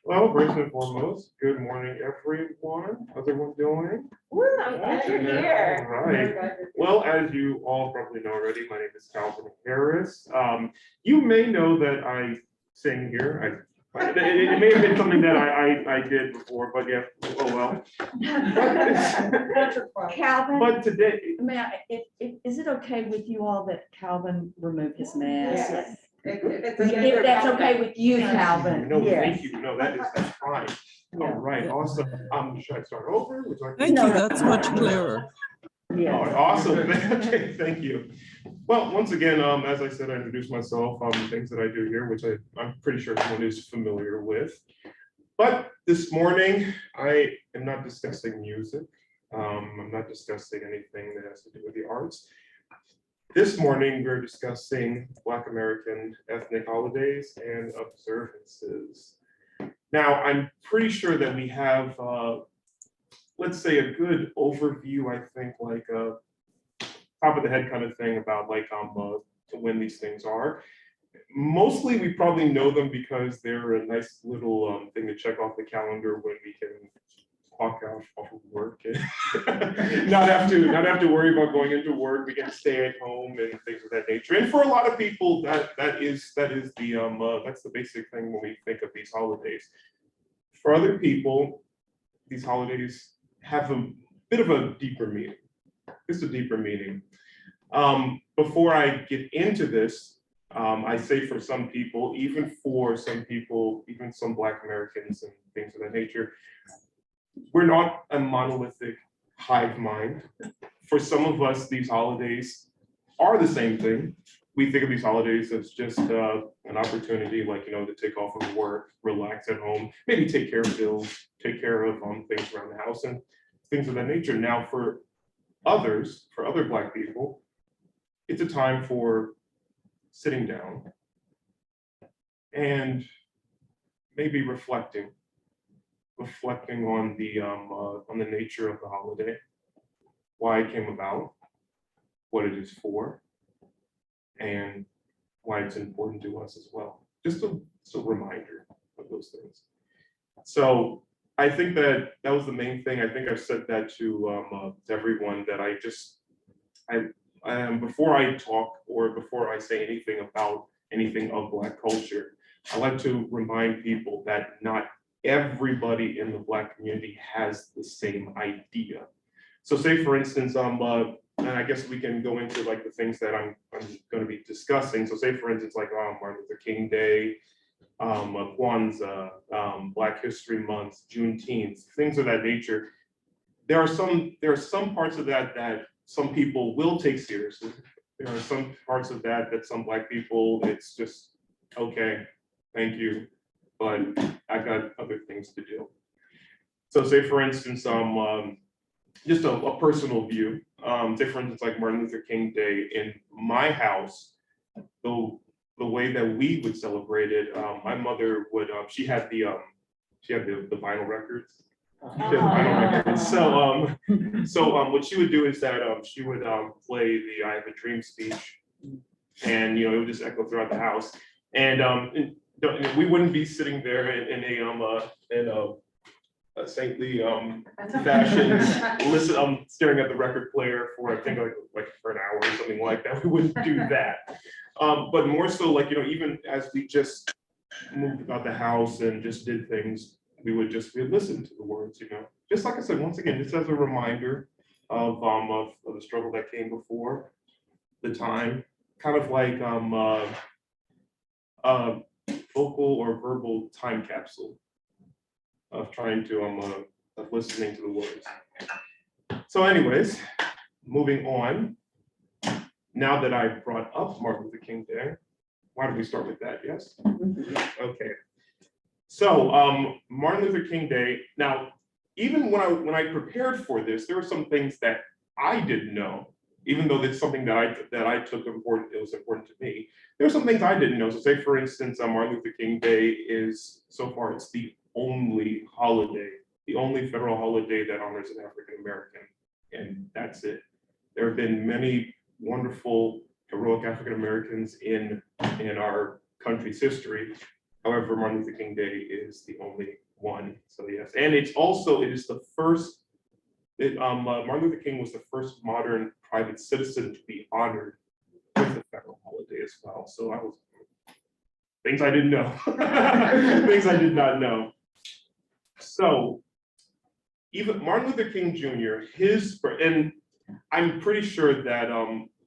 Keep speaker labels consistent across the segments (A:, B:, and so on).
A: Well, first and foremost, good morning, everyone. How's everyone doing?
B: I'm glad you're here.
A: All right. Well, as you all probably know already, my name is Calvin Harris. You may know that I sing here. It may have been something that I did before, but yeah, oh well.
B: Calvin,
A: But today,
C: Is it okay with you all that Calvin remove his mask?
B: yes.
C: If that's okay with you, Calvin.
A: no,
B: Yes.
A: thank you. No, that's fine. All right, awesome. Should I start over? Would you like to-
D: Thank you, that's much clearer.
A: All right, awesome. Okay, thank you. Well, once again, as I said, I introduced myself, the things that I do here, which I'm pretty sure everyone is familiar with. But this morning, I am not discussing music. I'm not discussing anything that has to do with the arts. This morning, we're discussing Black American ethnic holidays and observances. Now, I'm pretty sure that we have, let's say, a good overview, I think, like top of the head kind of thing about like when these things are. Mostly, we probably know them because they're a nice little thing to check off the calendar when we can clock out off of work and not have to worry about going into work. We can stay at home and things of that nature. And for a lot of people, that is the that's the basic thing when we think of these holidays. For other people, these holidays have a bit of a deeper meaning. It's a deeper meaning. Before I get into this, I say for some people, even some Black Americans and things of that nature, we're not a monolithic hive mind. For some of us, these holidays are the same thing. We think of these holidays as just an opportunity, like, to take off of work, relax at home, maybe take care of bills, take care of things around the house and things of that nature. Now, for other Black people, it's a time for sitting down and maybe reflecting on the nature of the holiday, why it came about, what it is for, and why it's important to us as well. Just a reminder of those things. So I think that was the main thing. I think I've said that to everyone, that before I talk or before I say anything about anything of Black culture, I like to remind people that not everybody in the Black community has the same idea. So say for instance, and I guess we can go into like the things that I'm going to be discussing. So say for instance, like Martin Luther King Day, Kwanzaa, Black History Month, Juneteenth, things of that nature. There are some parts of that some people will take seriously. There are some parts of that some Black people, it's just, okay, thank you, but I got other things to do. So say for instance, just a personal view, say for instance, like Martin Luther King Day in my house, the way that we would celebrate it, my mother would, she had the vinyl records. So what she would do is that she would play the "I Have a Dream" speech, and it would just echo throughout the house. And we wouldn't be sitting there in a saintly fashion, staring at the record player for I think like for an hour or something like that. We wouldn't do that. But more so, like even as we just moved about the house and just did things, we would listen to the words, just like I said, once again, just as a reminder of the struggle that came before the time, kind of like vocal or verbal time capsule of trying to of listening to the words. So anyways, moving on. Now that I brought up Martin Luther King Day, why don't we start with that? Yes. Okay. So Martin Luther King Day. Now, even when I prepared for this, there were some things that I didn't know, even though it's something that I took important. It was important to me. There were some things I didn't know. So, say for instance, Martin Luther King Day is so far it's the only holiday, the only federal holiday that honors an African American, and that's it. There have been many wonderful, heroic African Americans in in our country's history. However, Martin Luther King Day is the only one. So yes, and it is the first. Martin Luther King was the first modern private citizen to be honored with a federal holiday as well. So I was things I didn't know, things I did not know. So even Martin Luther King Jr., and I'm pretty sure that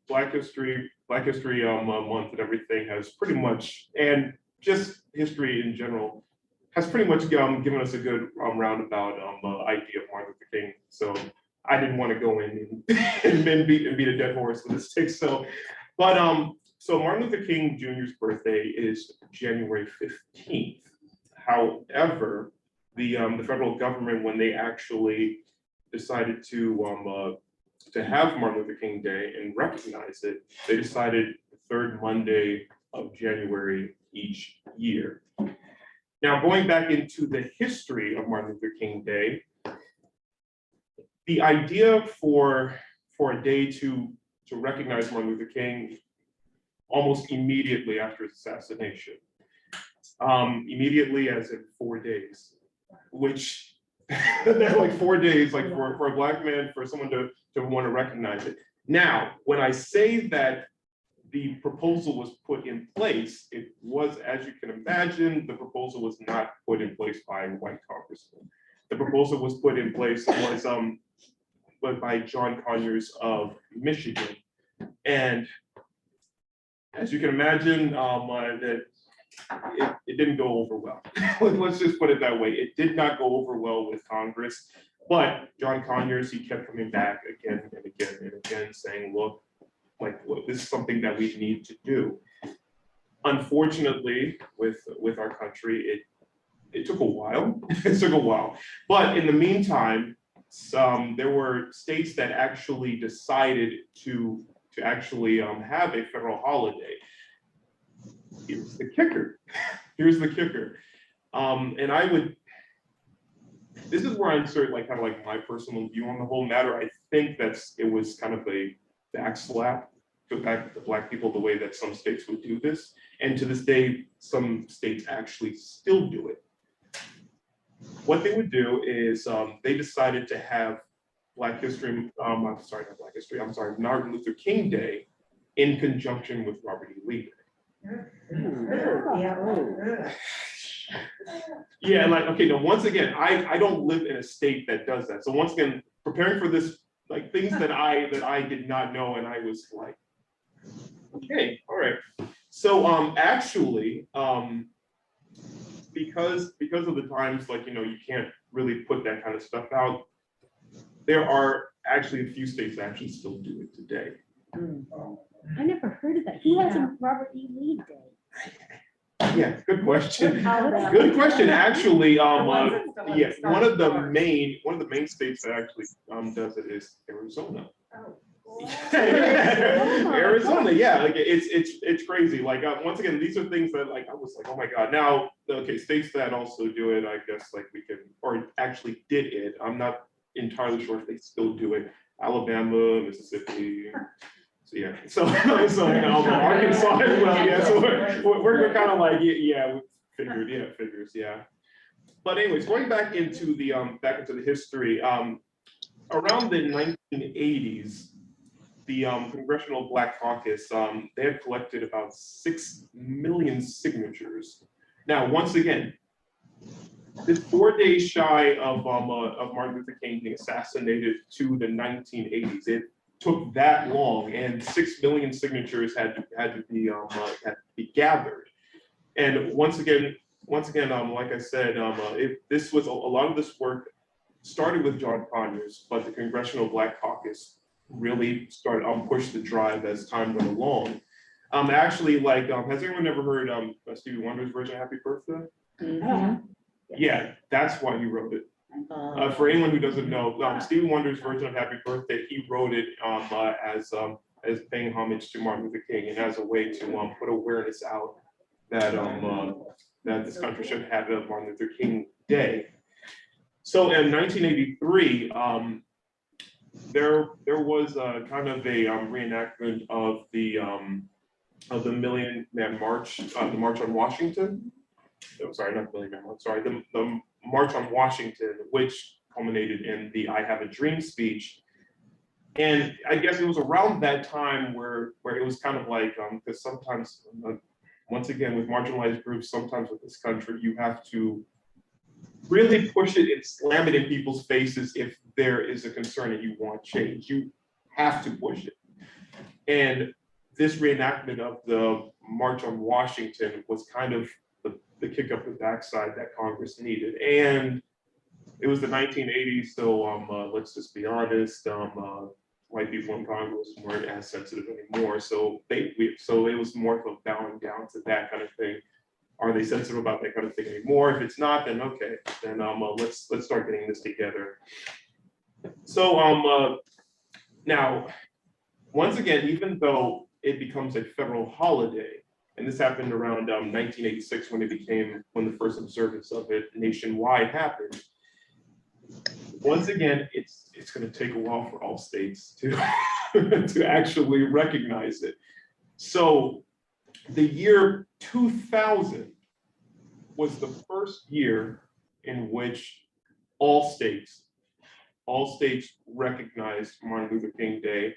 A: Black History Month and everything has pretty much, and just history in general, has pretty much given us a good roundabout idea of Martin Luther King. So I didn't want to go in and beat a dead horse with a stick. So Martin Luther King Jr.'s birthday is January 15th. However, the federal government, when they actually decided to have Martin Luther King Day and recognize it, they decided the third Monday of January each year. Now, going back into the history of Martin Luther King Day, the idea for a day to recognize Martin Luther King almost immediately after his assassination, immediately as in 4 days, which they're like 4 days, like for a Black man, for someone to want to recognize it. Now, when I say that the proposal was put in place, it was, as you can imagine, the proposal was not put in place by white congressmen. The proposal was put in place by John Conyers of Michigan. And as you can imagine, that it didn't go over well. Let's just put it that way. It did not go over well with Congress, but John Conyers, he kept coming back again and again and again saying, look, this is something that we need to do. Unfortunately, with our country, it took a while. It took a while. But in the meantime, there were states that actually decided to actually have a federal holiday. Here's the kicker. Here's the kicker. And this is where I insert kind of my personal view on the whole matter. I think it was kind of a backslap to the Black people, the way that some states would do this. And to this day, some states actually still do it. What they would do is they decided to have Martin Luther King Day in conjunction with Robert E. Lee Day. Yeah, okay, now once again, I don't live in a state that does that. So once again, preparing for this, things that I did not know, and I was like, okay, all right. So actually, because of the times, you can't really put that kind of stuff out, there are actually a few states that actually still do it today.
B: I never heard of that. Who has a Robert E. Lee Day?
A: Yeah, good question. Good question. Actually, yeah, one of the main states that actually does it is Arizona. Arizona, yeah, it's crazy. Once again, these are things that I was like, oh my God. Now, okay, states that also do it, I guess we can, or actually did it. I'm not entirely sure if they still do it. Alabama, Mississippi. So yeah, so Arkansas as well. Yeah, so we're kind of yeah, we figures, yeah. But anyways, going back into the history, around the 1980s, the Congressional Black Caucus, they had collected about 6 million signatures. Now, once again, this 4 days shy of Martin Luther King being assassinated to the 1980s. It took that long, and 6 million signatures had to be gathered. And once again, like I said, this was a lot of this work started with John Conyers, but the Congressional Black Caucus really started push the drive as time went along. Actually, has anyone ever heard Stevie Wonder's version of Happy Birthday?
C: Mhm.
A: Yeah, that's why he wrote it. For anyone who doesn't know, Stevie Wonder's version of Happy Birthday, he wrote it as paying homage to Martin Luther King and as a way to put awareness out that that this country should have a Martin Luther King Day. So in 1983, there was kind of a reenactment of the of the Million Man March, the March on Washington. I'm sorry, not Million Man March, sorry, the March on Washington, which culminated in the I Have a Dream speech. And I guess it was around that time where it was kind of like, because sometimes, once again, with marginalized groups, sometimes with this country, you have to really push it and slam it in people's faces if there is a concern and you want change. You have to push it. And this reenactment of the March on Washington was kind of the kick up the backside that Congress needed. And it was the 1980s, so let's just be honest, white people in Congress weren't as sensitive anymore. So so it was more of a bowing down to that kind of thing. Are they sensitive about that kind of thing anymore? If it's not, then okay, then let's start getting this together. So now, once again, even though it becomes a federal holiday, and this happened around 1986 when the first observance of it nationwide happened. Once again, it's going to take a while for all states to to actually recognize it. So the year 2000 was the first year in which all states recognized Martin Luther King Day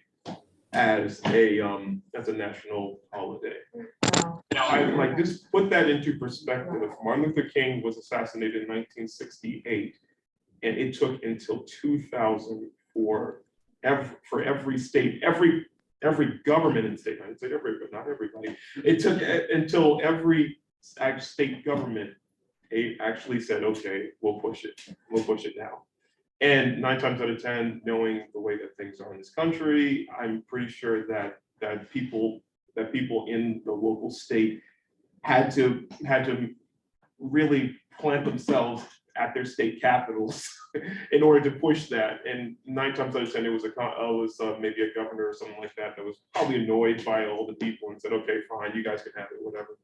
A: as a national holiday.
B: Wow.
A: Now, I like just put that into perspective. Martin Luther King was assassinated in 1968, and it took until 2000 for every state, every government in the state. I'd say every, but not everybody. It took until every state government actually said, "Okay, we'll push it. We'll push it now." And 9 times out of 10, knowing the way that things are in this country, I'm pretty sure that people in the local state had to really plant themselves at their state capitals in order to push that. And 9 times out of 10, it was maybe a governor or something like that was probably annoyed by all the people and said, "Okay, fine, you guys can have it, whatever."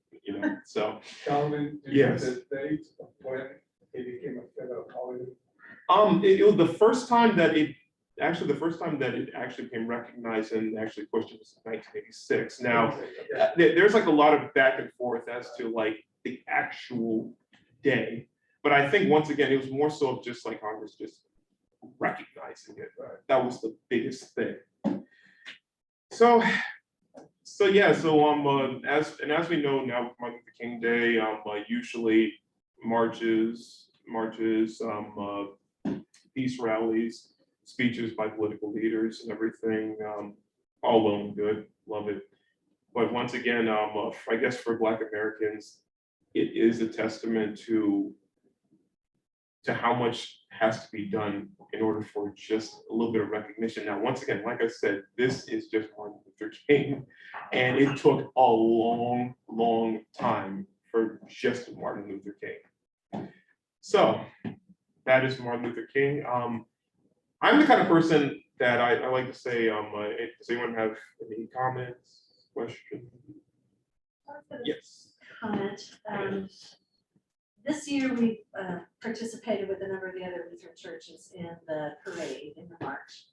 A: So.
D: Calvin,
A: Yes.
D: the date of when it became a federal holiday?
A: It was the first time that it actually became recognized and actually pushed it was 1986. Now, there's like a lot of back and forth as to like the actual day, but I think once again it was more so of just like Congress just recognizing it.
D: Right.
A: That was the biggest thing. So yeah, as we know now, Martin Luther King Day usually marches, peace rallies, speeches by political leaders and everything, all well and good, love it. But once again, I guess for Black Americans, it is a testament to how much has to be done in order for just a little bit of recognition. Now, once again, like I said, this is just Martin Luther King, and it took a long, long time for just Martin Luther King. So that is Martin Luther King. I'm the kind of person that I like to say, does anyone have any comments, questions? Yes.
E: Comment. This year we participated with a number of the other Lutheran churches in the parade in the march.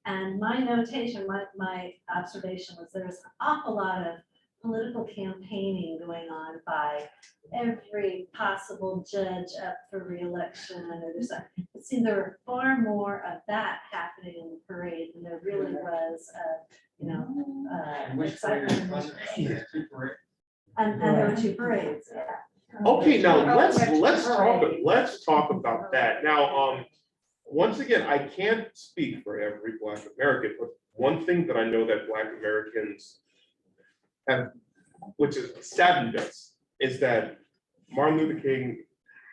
E: And my notation, my observation was there was an awful lot of political campaigning going on by every possible judge up for reelection. It seemed there were far more of that happening in the parade than there really was, excitement. And there were 2 parades, yeah.
A: Okay, now let's talk about that. Now, once again, I can't speak for every Black American, but one thing that I know that Black Americans have, which has saddened us, is that Martin Luther King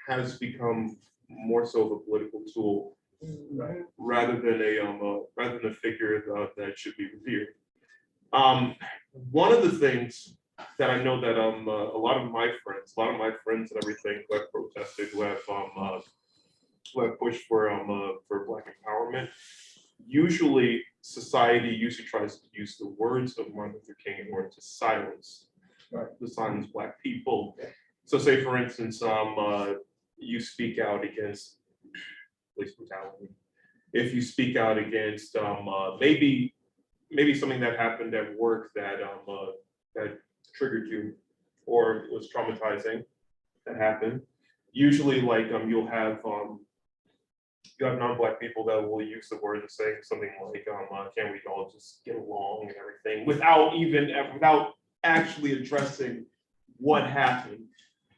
A: has become more so of a political tool rather than a figure that should be revered. One of the things that I know that a lot of my friends and everything who have protested, who have pushed for Black empowerment, usually society tries to use the words of Martin Luther King in order to silence Black people. So say for instance, you speak out against police brutality. If you speak out against maybe something that happened at work that triggered you or was traumatizing that happened. Usually, like you have non-Black people that will use the word and say something like, "Can we all just get along and everything," without actually addressing what happened.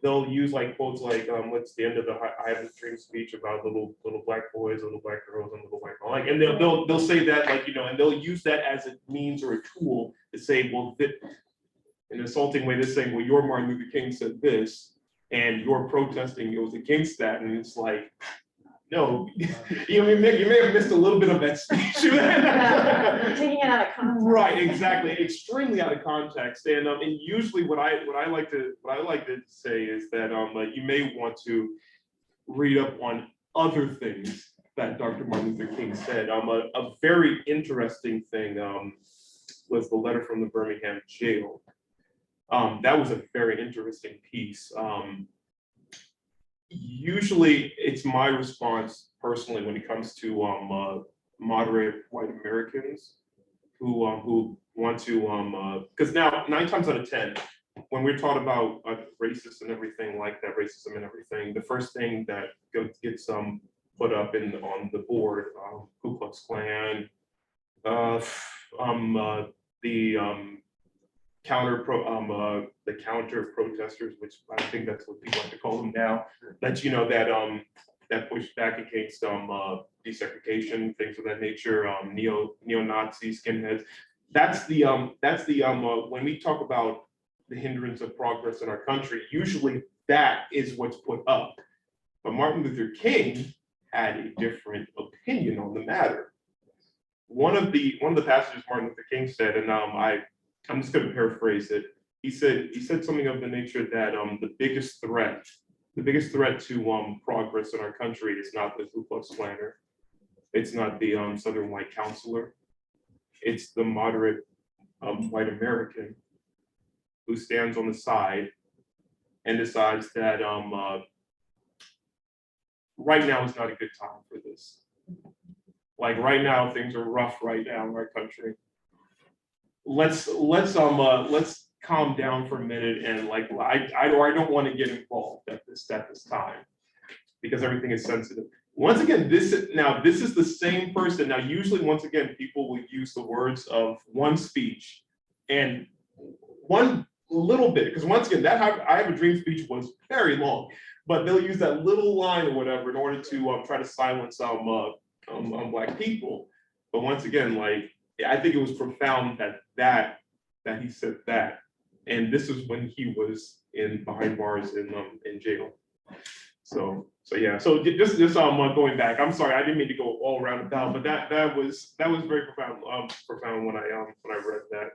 A: They'll use like quotes like, "What's the end of the I Have a Dream" speech about little Black boys, little Black girls, and little Black girls. Like, and they'll say that, like, and they'll use that as a means or a tool to say, well, in an insulting way, they're saying, well, your Martin Luther King said this, and you're protesting, it was against that, and it's like, no, you may have missed a little bit of that speech.
C: Taking it out of context.
A: Right, exactly, extremely out of context, and usually what I like to say is that you may want to read up on other things that Dr. Martin Luther King said. A very interesting thing was the letter from the Birmingham jail. That was a very interesting piece. Usually, it's my response personally when it comes to moderate white Americans who want to, because now 9 times out of 10, when we're taught about racist and everything like that, racism and everything, the first thing that gets put up on the board, Ku Klux Klan, the counter protesters, which I think that's what people like to call them now, that that pushed back against desegregation, things of that nature, neo-Nazi skinheads. That's the when we talk about the hindrance of progress in our country, usually that is what's put up. But Martin Luther King had a different opinion on the matter. One of the passages Martin Luther King said, and I'm just going to paraphrase it. He said something of the nature that the biggest threat to progress in our country is not the Ku Klux Klaner, it's not the Southern white counselor, it's the moderate white American who stands on the side and decides that right now is not a good time for this. Like right now, things are rough right now in our country. Let's calm down for a minute and I don't want to get involved at this time because everything is sensitive. Once again, this is the same person. Now, usually, once again, people will use the words of one speech and one little bit, because once again, that I Have a Dream speech was very long, but they'll use that little line or whatever in order to try to silence Black people. But once again, I think it was profound that he said that, and this is when he was behind bars in jail. So yeah. So just going back. I'm sorry, I didn't mean to go all around about, but that was very profound. Profound when I read that.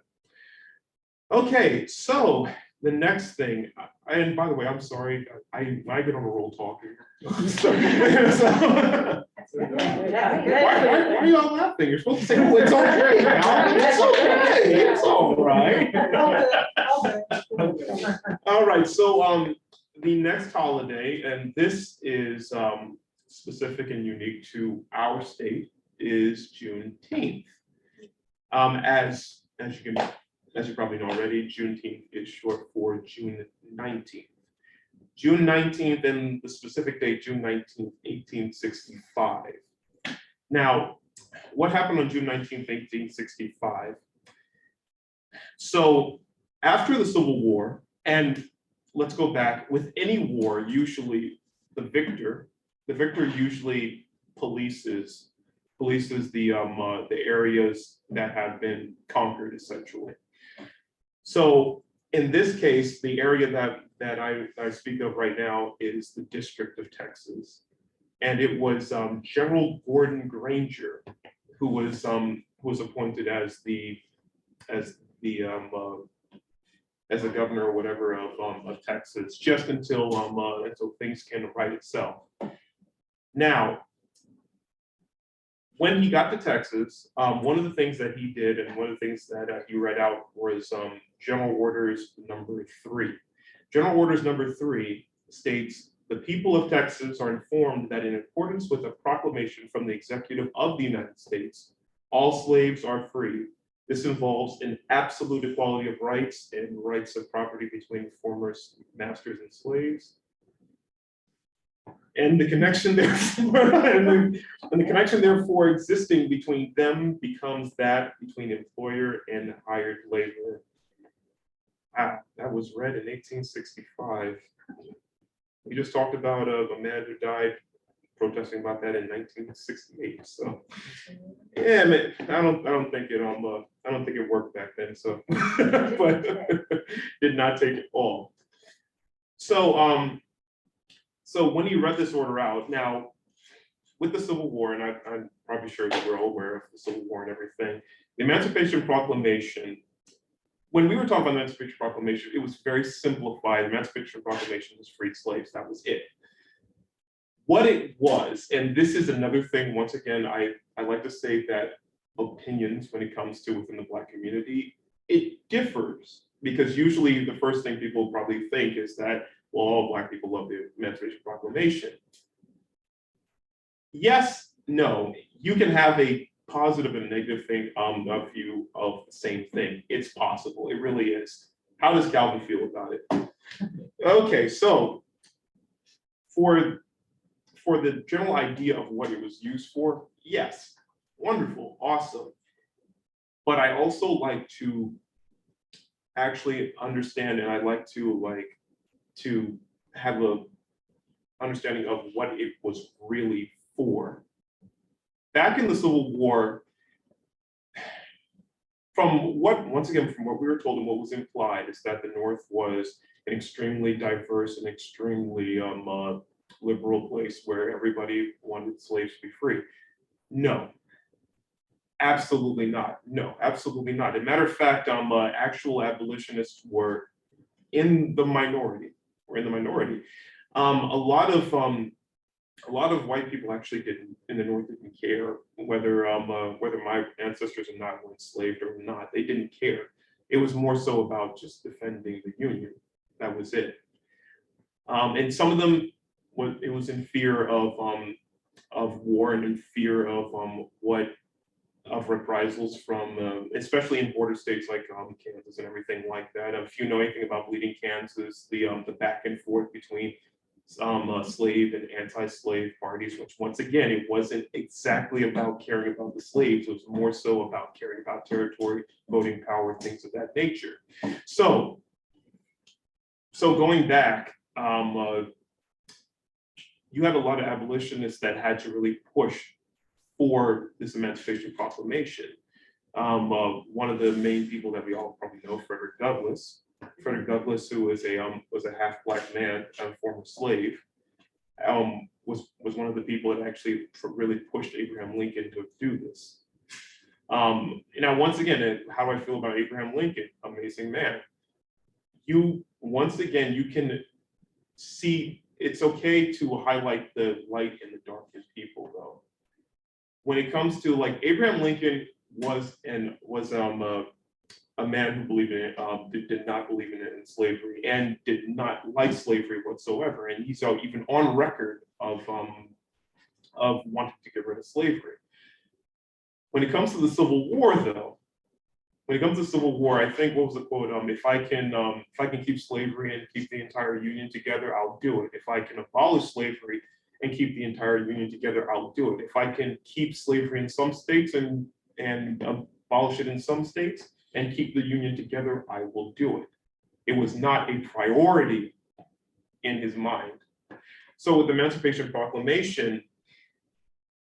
A: Okay, so the next thing, and by the way, I'm sorry, I get on a roll talking. Why are y'all laughing? You're supposed to say, "Oh, it's okay, Al. It's okay. It's all right." All right. So the next holiday, and this is specific and unique to our state, is Juneteenth. As you probably know already, Juneteenth is short for June 19th. June 19th, and the specific date, June 19th, 1865. Now, what happened on June 19th, 1865? So after the Civil War, and let's go back, with any war, usually the victor usually polices the areas that have been conquered, essentially. So in this case, the area that I speak of right now is the District of Texas, and it was General Gordon Granger who was appointed as the governor or whatever of Texas, just until things can right itself. Now, when he got to Texas, one of the things that he did, and one of the things that he read out was General Orders Number 3. General Orders Number 3 states, "The people of Texas are informed that in accordance with a proclamation from the Executive of the United States, all slaves are free, This involves an absolute equality of rights and rights of property between former masters and slaves. And the connection therefore, and the connection therefore existing between them becomes that between employer and hired labor. Wow, that was read in 1865. We just talked about a man who died protesting about that in 1968. So, yeah, man, I don't think it worked back then. So, but did not take it all. So, so when you read this order out, now with the Civil War, and I'm probably sure that we're all aware of the Civil War and everything, the Emancipation Proclamation. When we were talking about the Emancipation Proclamation, it was very simplified. The Emancipation Proclamation was freed slaves. That was it. What it was, and this is another thing, once again, I like to say that opinions when it comes to within the Black community, it differs, because usually the first thing people probably think is that, well, all Black people love the Emancipation Proclamation. Yes, no, you can have a positive and negative thing of view of the same thing. It's possible, it really is. How does Calvin feel about it? Okay, so for the general idea of what it was used for, yes, wonderful, awesome. But I also like to actually understand, and I like to have a understanding of what it was really for. Back in the Civil War, from what we were told and what was implied is that the North was an extremely diverse and extremely liberal place where everybody wanted slaves to be free. No, absolutely not. No, absolutely not. As a matter of fact, actual abolitionists were in the minority. A lot of white people actually in the North didn't care whether my ancestors or not were enslaved or not. They didn't care. It was more so about just defending the Union. That was it. And some of them, it was in fear of war and in fear of reprisals from, especially in border states like Kansas and everything like that. If you know anything about Bleeding Kansas, the back and forth between slave and anti-slave parties, which once again, it wasn't exactly about caring about the slaves. It was more so about caring about territory, voting power, things of that nature. So going back, you had a lot of abolitionists that had to really push for this Emancipation Proclamation. One of the main people that we all probably know, Frederick Douglass, who was a half Black man, a former slave, was one of the people that actually really pushed Abraham Lincoln to do this. Now, once again, how do I feel about Abraham Lincoln? Amazing man. You can see it's okay to highlight the light and the dark in people, though. When it comes to Abraham Lincoln was a man who believed in it, did not believe in slavery and did not like slavery whatsoever. And he's even on record of wanting to get rid of slavery. When it comes to the Civil War, though, I think, what was the quote? If I can keep slavery and keep the entire Union together, I'll do it. If I can abolish slavery and keep the entire Union together, I'll do it. If I can keep slavery in some states and abolish it in some states and keep the Union together, I will do it. It was not a priority in his mind. So with the Emancipation Proclamation,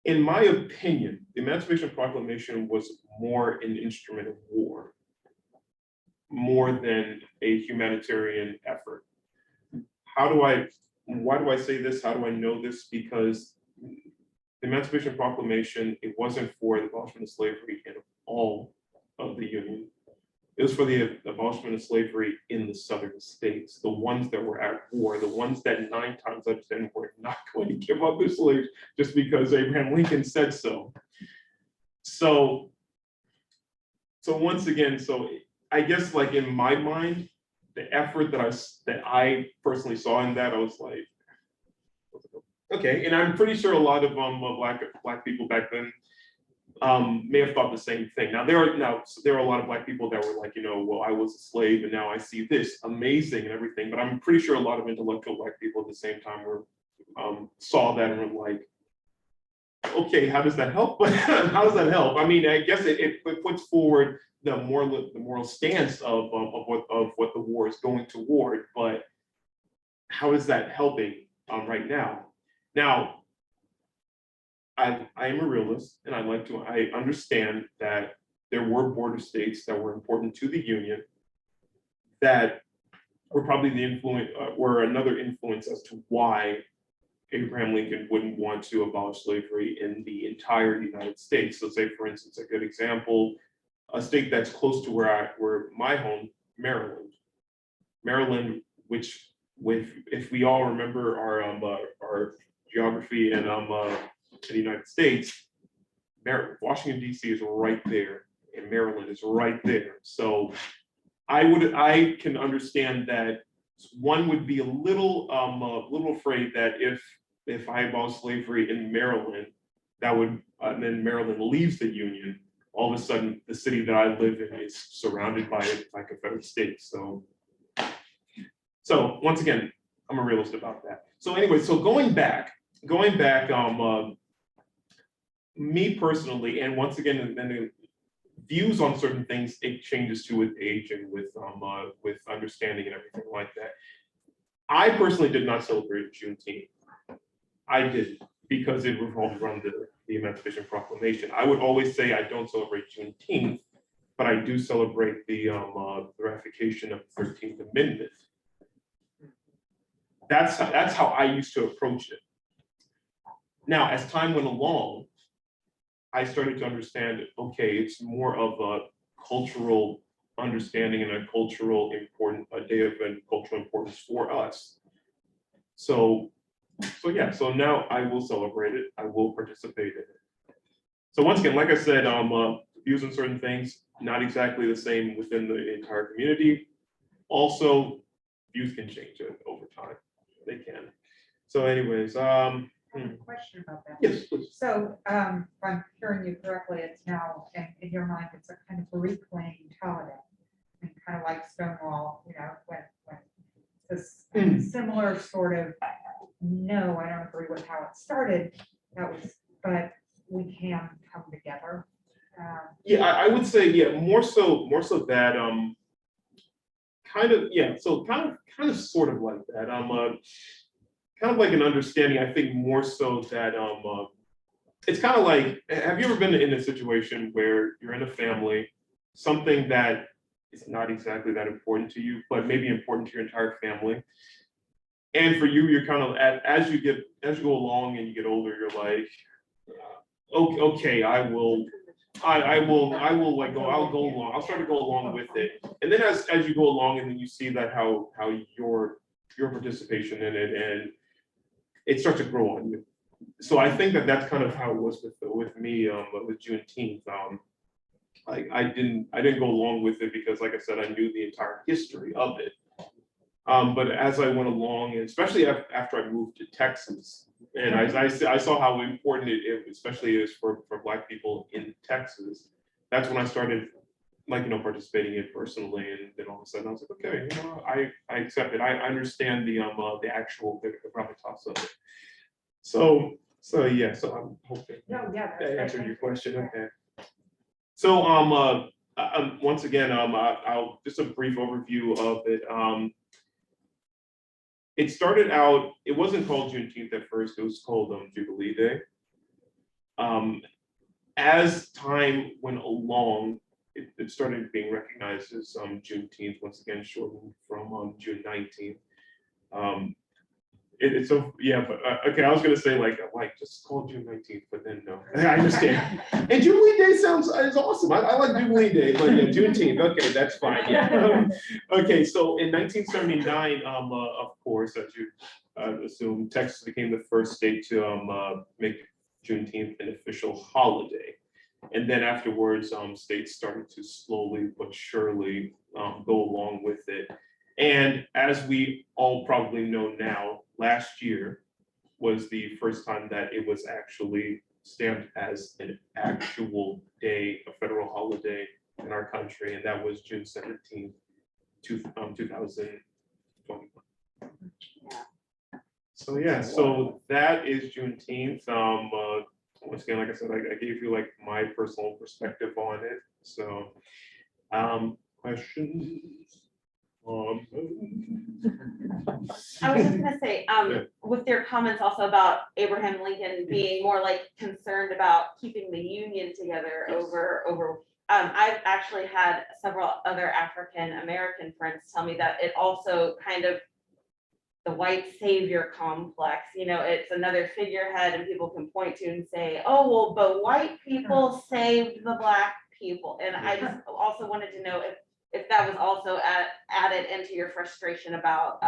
A: in my opinion, the Emancipation Proclamation was more an instrument of war, more than a humanitarian effort. Why do I say this? How do I know this? Because the Emancipation Proclamation, it wasn't for the abolishment of slavery in all of the Union. It was for the abolishment of slavery in the southern states, the ones that were at war, the ones that 9 times out of 10 were not going to give up their slaves just because Abraham Lincoln said so. So once again, I guess in my mind, the effort that I personally saw in that, I was like, okay. And I'm pretty sure a lot of black people back then, may have thought the same thing. Now there are a lot of Black people that were like, well, I was a slave and now I see this, amazing and everything. But I'm pretty sure a lot of intellectual Black people at the same time were saw that and were like, okay, how does that help? But how does that help? I mean, I guess it puts forward the moral stance of what the war is going toward, but how is that helping right now? Now, I am a realist, and I understand that there were border states that were important to the Union that were probably were another influence as to why Abraham Lincoln wouldn't want to abolish slavery in the entire United States. So say, for instance, a good example, a state that's close to where my home, Maryland. Maryland, which if we all remember our geography and in the United States, Washington, D.C. is right there, and Maryland is right there. So I can understand that one would be a little afraid that if I abolish slavery in Maryland, that would and then Maryland leaves the Union, all of a sudden the city that I live in is surrounded by Confederate states. So once again, I'm a realist about that. So anyway, so going back, me personally, and once again, and the views on certain things, it changes too with age and with understanding and everything like that. I personally did not celebrate Juneteenth. I didn't, because it revolved around the Emancipation Proclamation. I would always say I don't celebrate Juneteenth, but I do celebrate the ratification of the 13th Amendment. That's how I used to approach it. Now, as time went along, I started to understand, okay, it's more of a cultural understanding and a day of cultural importance for us. So now I will celebrate it. I will participate in it. So once again, like I said, views on certain things, not exactly the same within the entire community. Also, views can change over time. They can. So anyways,
F: I have a question about that.
A: yes, please.
F: So, if I'm hearing you correctly, it's now, in your mind, it's a kind of reclaimed holiday. And kind of like Stonewall, when this similar sort of, no, I don't agree with how it started, but we can come together.
A: Yeah, I would say, yeah, more so that, kind of sort of like that. Kind of like an understanding, I think more so that it's kind of like, have you ever been in a situation where you're in a family, something that is not exactly that important to you, but maybe important to your entire family. And for you, you're kind of as you go along and you get older, you're like, okay, I'll go along. I'll start to go along with it. And then as you go along, and then you see that how your participation in it, and it starts to grow on you. So I think that's kind of how it was with me with Juneteenth. I didn't go along with it because, like I said, I knew the entire history of it. But as I went along, and especially after I moved to Texas, and I saw how important it especially is for Black people in Texas, that's when I started participating in it personally. And then all of a sudden I was like, okay, I accept it. I understand the gravitas of it. So I'm hoping that answered your question. Okay. So once again, I'll just a brief overview of it. It started out, it wasn't called Juneteenth at first, it was called Jubilee Day. As time went along, it started being recognized as Juneteenth, once again shortened from June 19th. It's so okay. I was gonna say like just call June 19th, but then no, I understand. And Jubilee Day is awesome. I like Jubilee Day, but yeah, Juneteenth. Okay, that's fine. Yeah. Okay, so in 1979, of course, as you assume, Texas became the first state to make Juneteenth an official holiday. And then afterwards, states started to slowly but surely go along with it. And as we all probably know now, last year was the first time that it was actually stamped as an actual day, a federal holiday in our country, and that was June 17th, 2021. So yeah, so that is Juneteenth. Once again, like I said, I gave you like my personal perspective on it. So, questions?
G: I was just gonna say,
A: Yeah.
G: with your comments also about Abraham Lincoln being more like concerned about keeping the Union together over. I've actually had several other African American friends tell me that it also kind of the white savior complex, it's another figurehead and people can point to and say, oh, well, but white people saved the black people. And I just also wanted to know if that was also added into your frustration about,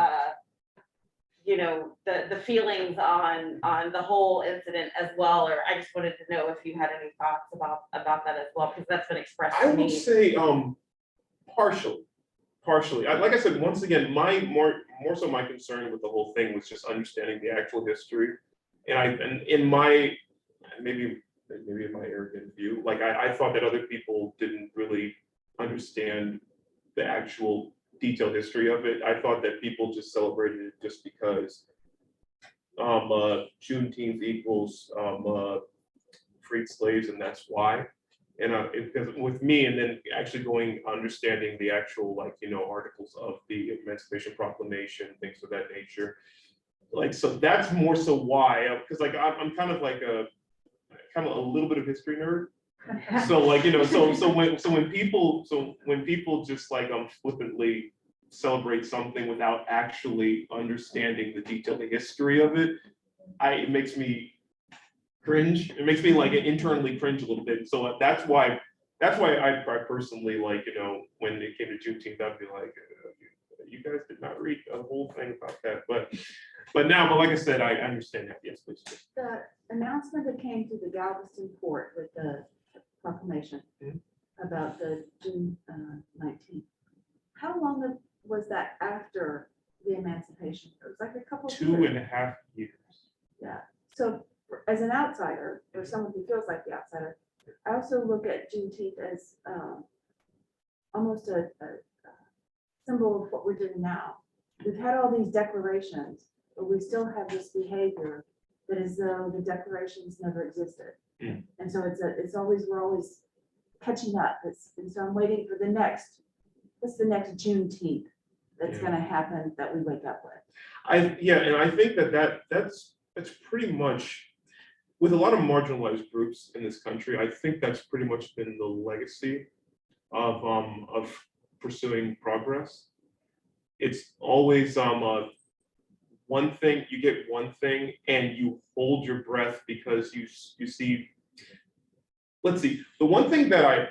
G: the feelings on the whole incident as well, or I just wanted to know if you had any thoughts about that as well, because that's been expressed
A: I
G: to me.
A: would say partially. Like I said, once again, my more so my concern with the whole thing was just understanding the actual history, and in my maybe in my arrogant view, like I thought that other people didn't really understand the actual detailed history of it. I thought that people just celebrated it just because Juneteenth equals freed slaves, and that's why. And because with me, and then actually understanding the actual articles of the Emancipation Proclamation, things of that nature. Like, so that's more so why, because like I'm kind of like a little bit of history nerd. So like, so when people just like flippantly celebrate something without actually understanding the detailed history of it, it makes me cringe. It makes me like internally cringe a little bit. So that's why I personally like, when it came to Juneteenth, I'd be like, you guys did not read the whole thing about that. But like I said, I understand that. Yes, please.
C: The announcement that came to the Galveston port with the proclamation about the June 19th. How long was that after the emancipation? It was like a couple of years.
A: 2.5 years.
C: Yeah. So as an outsider, or someone who feels like the outsider, I also look at Juneteenth as almost a symbol of what we're doing now. We've had all these declarations, but we still have this behavior that is though the declarations never existed.
A: Mm.
C: And so we're always catching up. And so I'm waiting for what's the next Juneteenth that's going to happen that we wake up with.
A: And I think that's pretty much, with a lot of marginalized groups in this country, I think that's pretty much been the legacy of pursuing progress. It's always one thing, you get one thing and you hold your breath because you see. Let's see. The one thing that I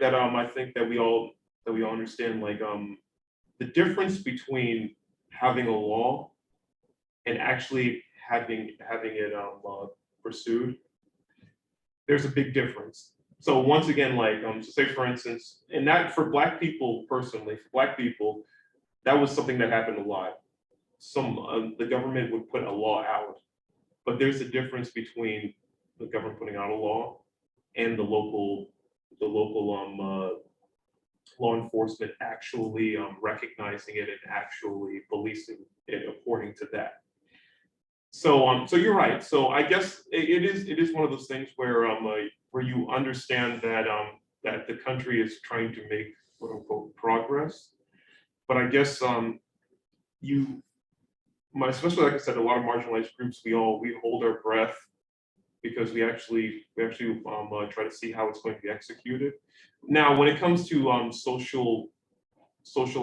A: think that we all understand, like the difference between having a law and actually having it pursued. There's a big difference. So once again, like so say for instance, and that for Black people personally, that was something that happened a lot. The government would put a law out, but there's a difference between the government putting out a law and the local law enforcement actually recognizing it and actually policing it according to that. So you're right. So I guess it is one of those things where you understand that that the country is trying to make quote unquote progress, but I guess especially like I said, a lot of marginalized groups, we hold our breath because we actually try to see how it's going to be executed. Now, when it comes to social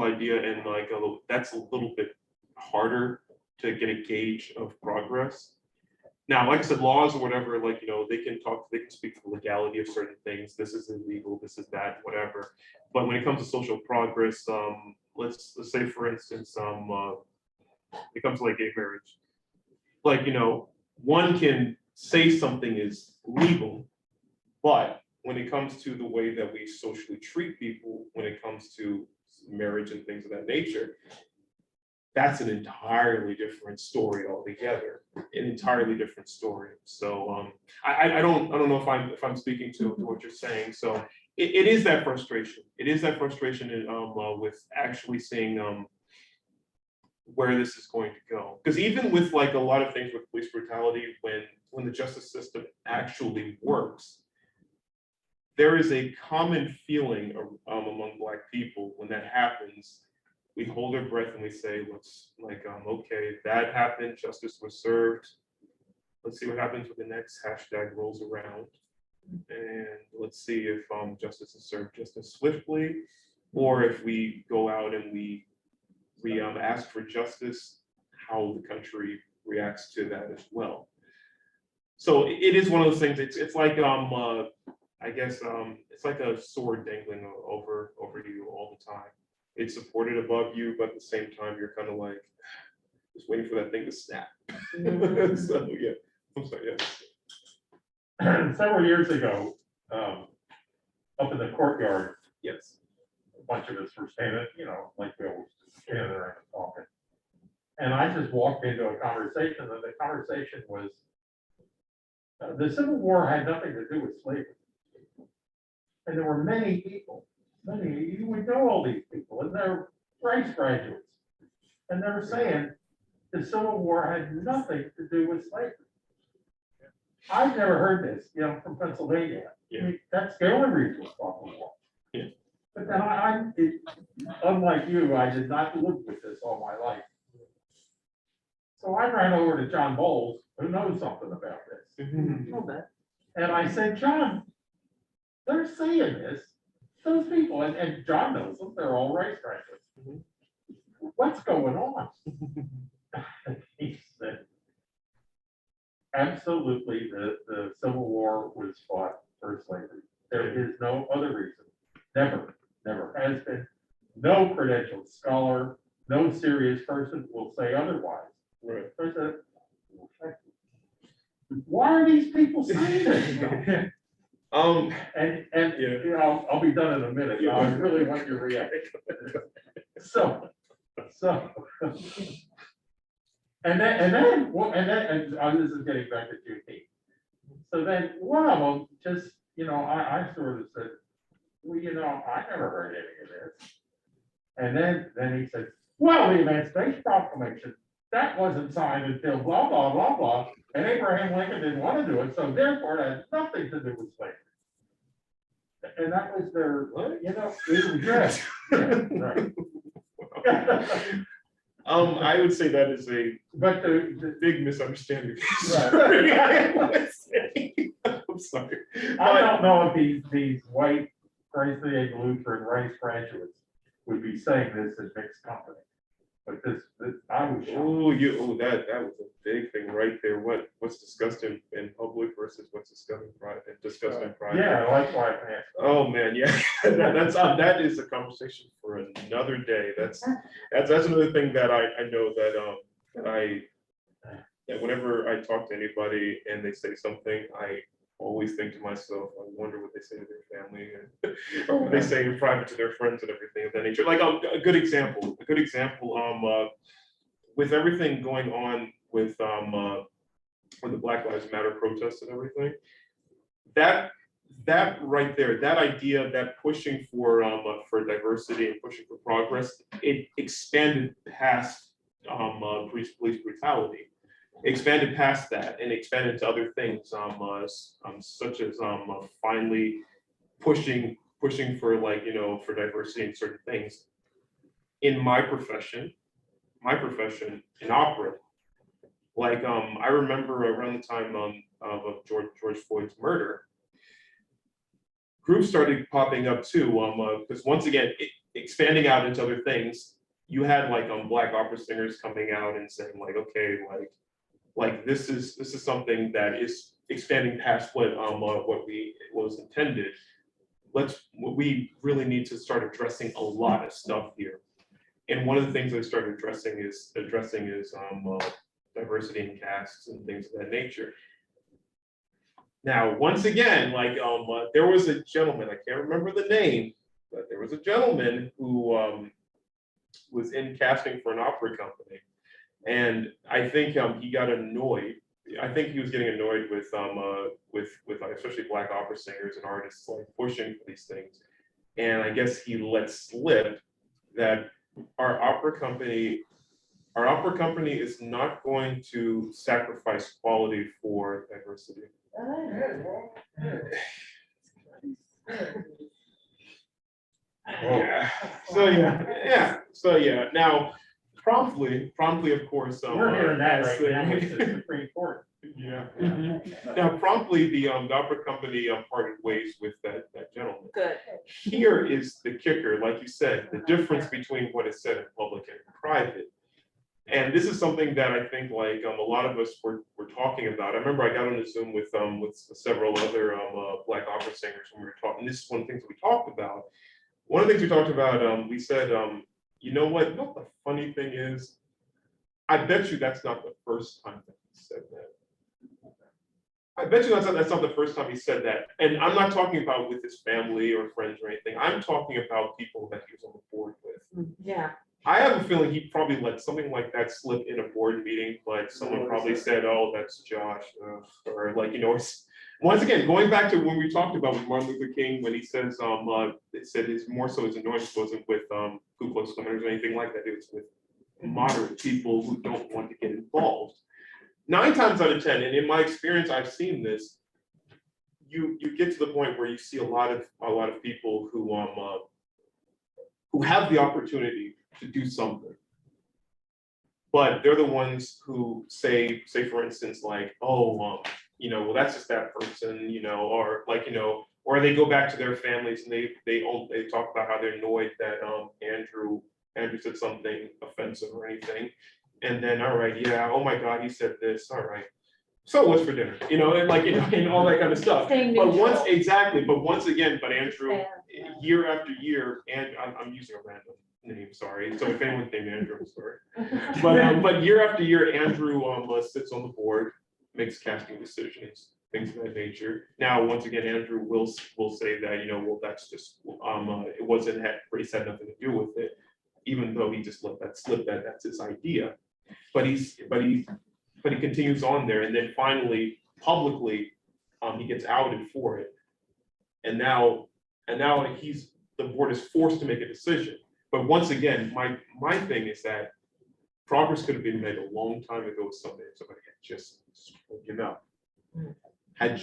A: idea and like that's a little bit harder to get a gauge of progress. Now, like I said, laws or whatever, like they can speak to the legality of certain things. This is illegal, this is that, whatever. But when it comes to social progress, let's say for instance, it comes to like gay marriage. Like one can say something is legal, but when it comes to the way that we socially treat people, when it comes to marriage and things of that nature, that's an entirely different story altogether, an entirely different story. So I don't know if I'm speaking to what you're saying. So it is that frustration. It is that frustration with actually seeing where this is going to go. Because even with like a lot of things with police brutality, when the justice system actually works, there is a common feeling among Black people when that happens. We hold our breath and we say, let's like, okay, that happened, justice was served. Let's see what happens when the next hashtag rolls around. And let's see if justice is served just as swiftly, or if we go out and we ask for justice, how the country reacts to that as well. So it is one of those things. It's like I guess it's like a sword dangling over you all the time. It's supported above you, but at the same time, you're kind of like just waiting for that thing to snap. So yeah, I'm sorry. Yeah.
H: Several years ago, up in the courtyard,
A: Yes.
H: a bunch of us were standing, like we always do, standing around and talking. And I just walked into a conversation, and the conversation was, the Civil War had nothing to do with slavery. And there were many people, you would know all these people, and they're Rice graduates. And they're saying the Civil War had nothing to do with slavery. I've never heard this, from Pennsylvania.
A: Yeah.
H: I mean, that's the only reason we fought the war.
A: Yeah.
H: But then unlike you, I did not live with this all my life. So I ran over to John Bowles, who knows something about this. And I said, John, they're saying this, those people, and John knows them, they're all Rice graduates. What's going on? He said, absolutely, the Civil War was fought for slavery. There is no other reason. Never has been. No credentialed scholar, no serious person will say otherwise.
A: Right.
H: So I said, why are these people saying this? And
A: Yeah.
H: I'll be done in a minute.
A: Yeah.
H: I really want your reaction. So, and this is getting back to Juneteenth. So then one of them just, I sort of said, well, I never heard any of this. And then he said, well, the Emancipation Proclamation, that wasn't signed until blah, blah, blah, blah. And Abraham Lincoln didn't want to do it. So therefore, it had nothing to do with slavery. And that was their, yes. Right.
A: I would say that is a
H: But the
A: big misunderstanding.
H: Right.
A: I'm sorry.
H: I don't know if these white Christ the Egg Lutheran Rice graduates would be saying this in mixed company. But this I was shocked.
A: That was a big thing right there. What's discussed in public versus what's discussed in private.
H: Yeah, likewise, man.
A: Oh man, yeah, that is a conversation for another day. That's another thing that I know that whenever I talk to anybody and they say something, I always think to myself, I wonder what they say to their family or what they say in private to their friends and everything of that nature. Like a good example, with everything going on with the Black Lives Matter protests and everything, that right there, that idea, that pushing for diversity and pushing for progress, it expanded past police brutality. Expanded past that and expanded to other things, such as finally pushing for for diversity in certain things. In my profession in opera, like I remember around the time of George Floyd's murder, groups started popping up too, because once again, expanding out into other things, you had like Black opera singers coming out and saying like, okay, like this is something that is expanding past what was intended. We really need to start addressing a lot of stuff here. And one of the things I started addressing is diversity in castes and things of that nature. Now, once again, like there was a gentleman, I can't remember the name, but there was a gentleman who was in casting for an opera company. And I think he got annoyed. I think he was getting annoyed with like, especially Black opera singers and artists like pushing for these things. And I guess he let slip that our opera company is not going to sacrifice quality for diversity. Yeah. So yeah. Now, promptly, of course.
H: We're hearing that right
A: the-
H: now with the Supreme Court.
A: Yeah. Now, promptly, the opera company parted ways with that gentleman.
G: Good.
A: Here is the kicker, like you said, the difference between what is said in public and private. And this is something that I think like a lot of us were talking about. I remember I got on a Zoom with several other Black opera singers when we were talking. This is one of the things we talked about. One of the things we talked about, we said, you know what the funny thing is? I bet you that's not the first time that he said that. I bet you that's not the first time he said that. And I'm not talking about with his family or friends or anything. I'm talking about people that he was on the board with.
G: Yeah.
A: I have a feeling he probably let something like that slip in a board meeting, but someone probably said, oh, that's Josh. Or like, once again, going back to when we talked about with Martin Luther King, when he says, it said his more so his annoyance wasn't with Ku Klux Klan or anything like that. It was with moderate people who don't want to get involved. 9 times out of 10, and in my experience, I've seen this. You get to the point where you see a lot of people who have the opportunity to do something, but they're the ones who say for instance, like, oh, well, that's just that person, or like, or they go back to their families and they talk about how they're annoyed that Andrew said something offensive or anything. And then, all right, yeah, oh my God, he said this, all right. So what's for dinner? And like, and all that kind of stuff. But once again, Andrew, year after year, and I'm using a random name, sorry. So if anyone's named Andrew, I'm sorry. But year after year, Andrew sits on the board, makes casting decisions, things of that nature. Now, once again, Andrew will say that, well, that's just, it wasn't, race had nothing to do with it, even though he just let that slip that that's his idea. But he continues on there, and then finally, publicly, he gets outed for it. And now the board is forced to make a decision. But once again, my thing is that progress could have been made a long time ago with somebody had just spoken up. And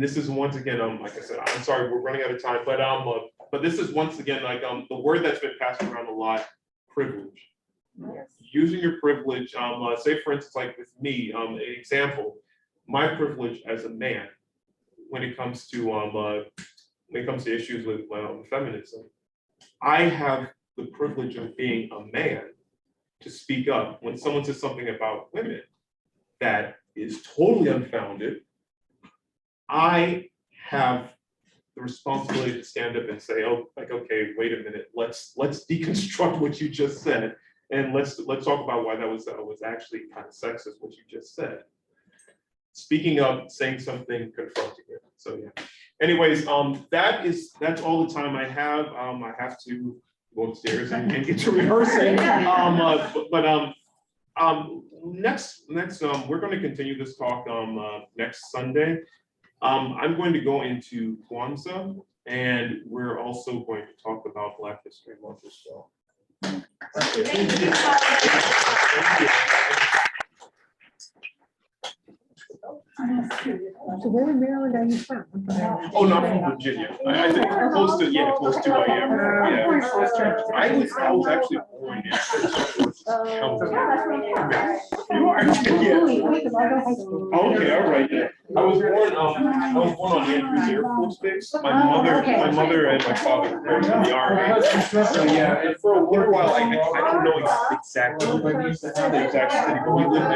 A: this is once again, like I said, I'm sorry, we're running out of time, but this is once again, like the word that's been passed around a lot, privilege.
C: Yes.
A: Using your privilege, say for instance, like with me, an example, my privilege as a man, when it comes to issues with feminism, I have the privilege of being a man to speak up when someone says something about women that is totally unfounded. I have the responsibility to stand up and say, oh, like, okay, wait a minute, let's deconstruct what you just said. And let's talk about why that was actually kind of sexist, what you just said. Speaking up, saying something, confronting it. So yeah. Anyways, that's all the time I have. I have to go upstairs and get to rehearsing. Next, we're going to continue this talk next Sunday. I'm going to go into Kwanzaa, and we're also going to talk about Black History Month as well.
E: Thank you.
B: So where in Maryland are you from?
A: Oh, not from Virginia. I think close to I am. Yeah. I was actually born in. You are? Yeah. Okay, all right. Yeah. I was born on Andrews Air Force Base. My mother and my father were in the Army. So yeah, and for a little while I don't know exactly the exact city, but we lived in